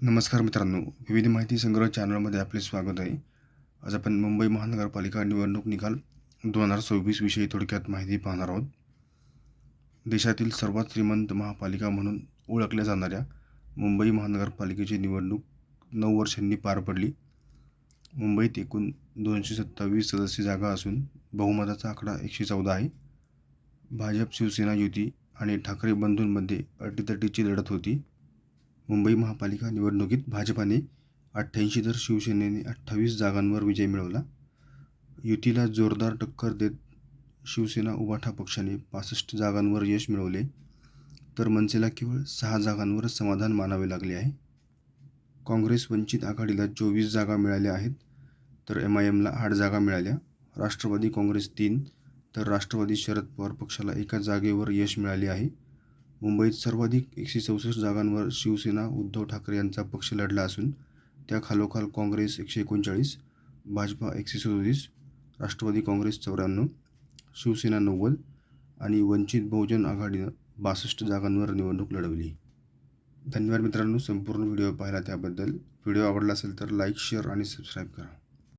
नमस्कार मित्रांनो, विविध माहिती संग्रह चॅनलमध्ये आपले स्वागत आहे. आज आपण मुंबई महानगरपालिका निवडणूक निकाल 2026 विषयी थोडक्यात माहिती पाहणार आहोत. देशातील सर्वात श्रीमंत महापालिका म्हणून ओळखल्या जाणाऱ्या मुंबई महानगरपालिकेची निवडणूक 9 वर्षांनी पार पडली. मुंबईत एकूण 227 सदस्य जागा असून बहुमताचा आकडा 114 आहे. भाजप, शिवसेना युती आणि ठाकरे बंधूंमध्ये अटीतटीची लढत होती. मुंबई महापालिका निवडणुकीत भाजपाने 88 तर शिवसेनेने 28 जागांवर विजय मिळवला. युतीला जोरदार टक्कर देत शिवसेना उबाठा पक्षाने 65 जागांवर यश मिळवले, तर मनसेला केवळ 6 जागांवर समाधान मानावे लागले आहे. काँग्रेस वंचित आघाडीला 24 जागा मिळाल्या आहेत, तर MIMला 8 जागा मिळाल्या. राष्ट्रवादी काँग्रेस 3 तर राष्ट्रवादी शरद पवार पक्षाला 1 जागेवर यश मिळाले आहे. मुंबईत सर्वाधिक 164 जागांवर शिवसेना उद्धव ठाकरे यांचा पक्ष लढला असून त्या खालोखाल काँग्रेस 139, भाजपा 137, राष्ट्रवादी काँग्रेस 94, शिवसेना 90 आणि वंचित बहुजन आघाडीनं 62 जागांवर निवडणूक लढवली. धन्यवाद मित्रांनो, संपूर्ण व्हिडिओ पाहिला त्याबद्दल. व्हिडिओ आवडला असेल तर लाईक, शेअर आणि सबस्क्राईब करा.